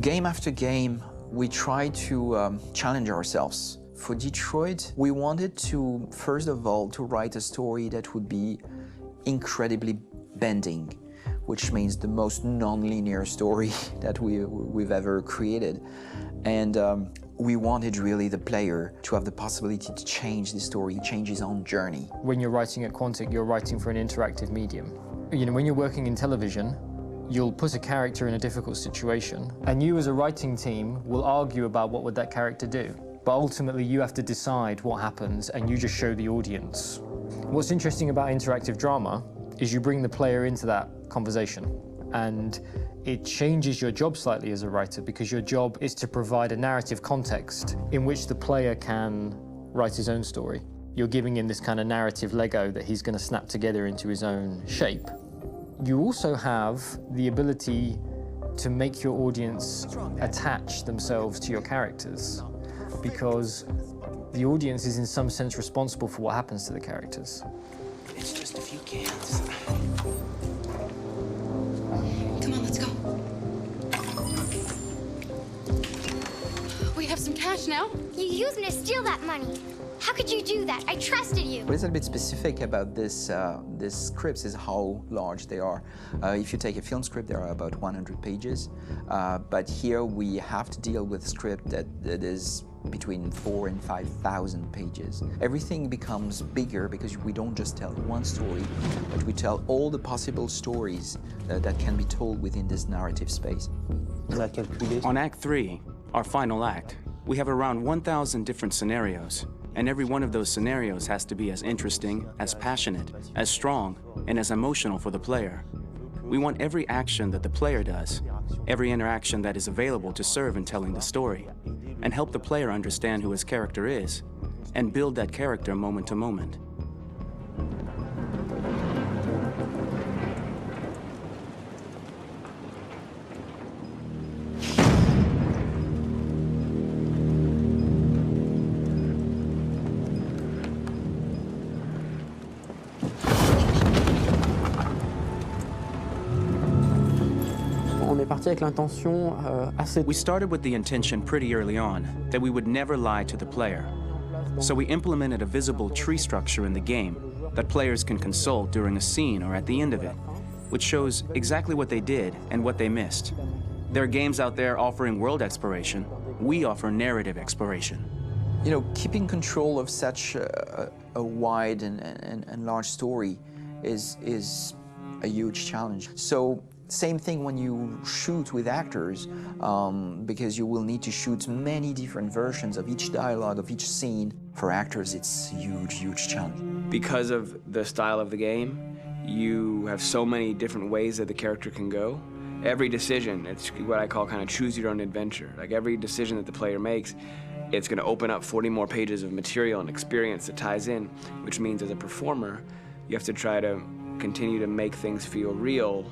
Game after game, we try to challenge ourselves. For Detroit, we wanted to, first of all, to write a story that would be incredibly bending, which means the most non-linear story that we've ever created. And we wanted really the player to have the possibility to change the story, change his own journey. When you're writing at Quantic, you're writing for an interactive medium. You know, when you're working in television, you'll put a character in a difficult situation, and you as a writing team will argue about what would that character do. But ultimately, you have to decide what happens, and you just show the audience. What's interesting about interactive drama is you bring the player into that conversation, and it changes your job slightly as a writer, because your job is to provide a narrative context in which the player can write his own story. You're giving him this kind of narrative Lego that he's going to snap together into his own shape. You also have the ability to make your audience attach themselves to your characters, because the audience is in some sense responsible for what happens to the characters. It's just a few cans. Come on, let's go. We have some cash now. You used me to steal that money. How could you do that? I trusted you. What is a bit specific about these scripts is how large they are. If you take a film script, there are about 100 pages. But here we have to deal with a script that is between 4,000 and 5,000 pages. Everything becomes bigger because we don't just tell one story, but we tell all the possible stories that can be told within this narrative space. On Act 3, our final act, we have around 1,000 different scenarios. And every one of those scenarios has to be as interesting, as passionate, as strong, and as emotional for the player. We want every action that the player does, every interaction that is available to serve in telling the story, and help the player understand who his character is, and build that character moment to moment. We started with the intention pretty early on that we would never lie to the player. So we implemented a visible tree structure in the game that players can consult during a scene or at the end of it, which shows exactly what they did and what they missed. There are games out there offering world exploration. We offer narrative exploration. You know, keeping control of such a wide and large story is a huge challenge. So, same thing when you shoot with actors, because you will need to shoot many different versions of each dialogue, of each scene. For actors, it's a huge, huge challenge. Because of the style of the game, you have so many different ways that the character can go. Every decision, it's what I call kind of choose your own adventure. Like every decision that the player makes, it's going to open up 40 more pages of material and experience that ties in, which means as a performer, you have to try to continue to make things feel real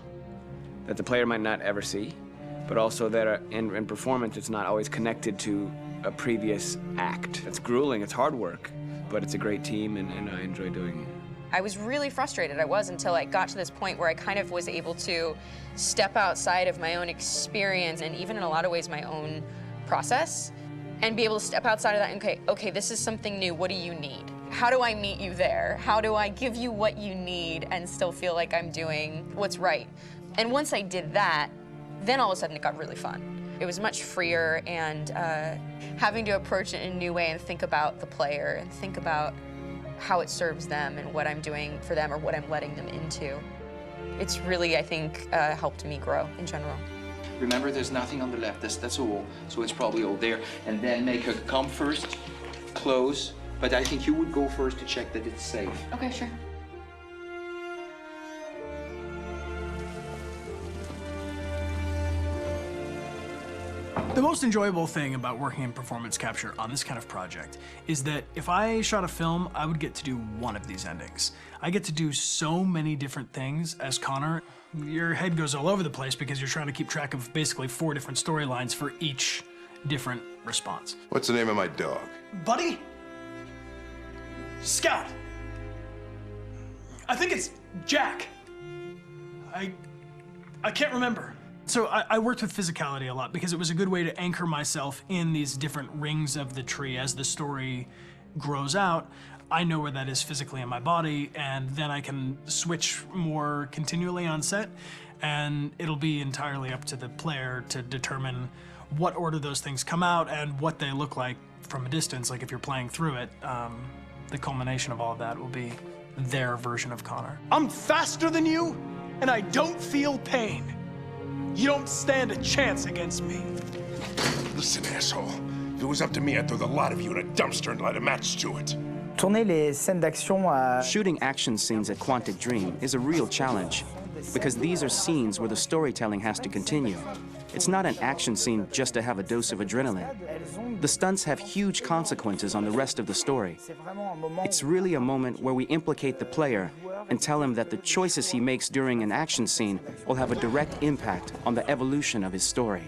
that the player might not ever see, but also that in performance, it's not always connected to a previous act. It's grueling, it's hard work, but it's a great team, and I enjoy doing it. I was really frustrated, until I got to this point where I kind of was able to step outside of my own experience and even in a lot of ways my own process, and be able to step outside of that and, okay, this is something new, what do you need? How do I meet you there? How do I give you what you need and still feel like I'm doing what's right? And once I did that, then all of a sudden it got really fun. It was much freer, and having to approach it in a new way and think about the player and think about how it serves them and what I'm doing for them or what I'm letting them into. It's really, I think, helped me grow in general. Remember, there's nothing on the left, that's all, so it's probably all there. And then make her come first, close, but I think you would go first to check that it's safe. Okay, sure. The most enjoyable thing about working in performance capture on this kind of project is that if I shot a film, I would get to do one of these endings. I get to do so many different things as Connor. Your head goes all over the place because you're trying to keep track of basically 4 different storylines for each different response. What's the name of my dog? Buddy? Scout. I think it's Jack. I can't remember. So I worked with physicality a lot because it was a good way to anchor myself in these different rings of the tree. As the story grows out, I know where that is physically in my body, and then I can switch more continually on set, and it'll be entirely up to the player to determine what order those things come out and what they look like from a distance. Like if you're playing through it, the culmination of all of that will be their version of Connor. I'm faster than you, and I don't feel pain. You don't stand a chance against me. Listen, asshole. If it was up to me, I'd throw the lot of you in a dumpster and light a match to it. Tourner les scènes d'action à... Shooting action scenes at Quantic Dream is a real challenge, because these are scenes where the storytelling has to continue. It's not an action scene just to have a dose of adrenaline. The stunts have huge consequences on the rest of the story. It's really a moment where we implicate the player and tell him that the choices he makes during an action scene will have a direct impact on the evolution of his story.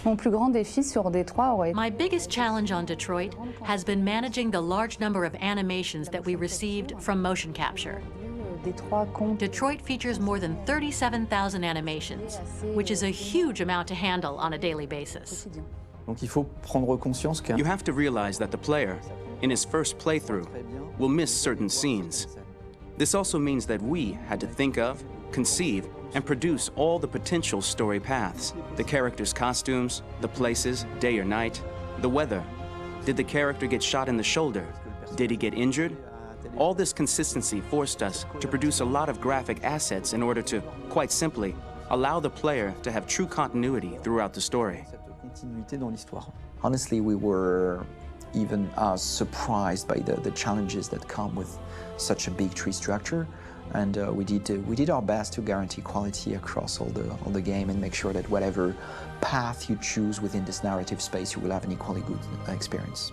Mon plus grand défi sur Détroit aurait... My biggest challenge on Detroit has been managing the large number of animations that we received from motion capture. Detroit features more than 37,000 animations, which is a huge amount to handle on a daily basis. You have to realize that the player, in his first playthrough, will miss certain scenes. This also means that we had to think of, conceive, and produce all the potential story paths. The characters' costumes, the places, day or night, the weather. Did the character get shot in the shoulder? Did he get injured? All this consistency forced us to produce a lot of graphic assets in order to, quite simply, allow the player to have true continuity throughout the story. Honestly, we were even surprised by the challenges that come with such a big tree structure. And we did our best to guarantee quality across all the game and make sure that whatever path you choose within this narrative space, you will have an equally good experience.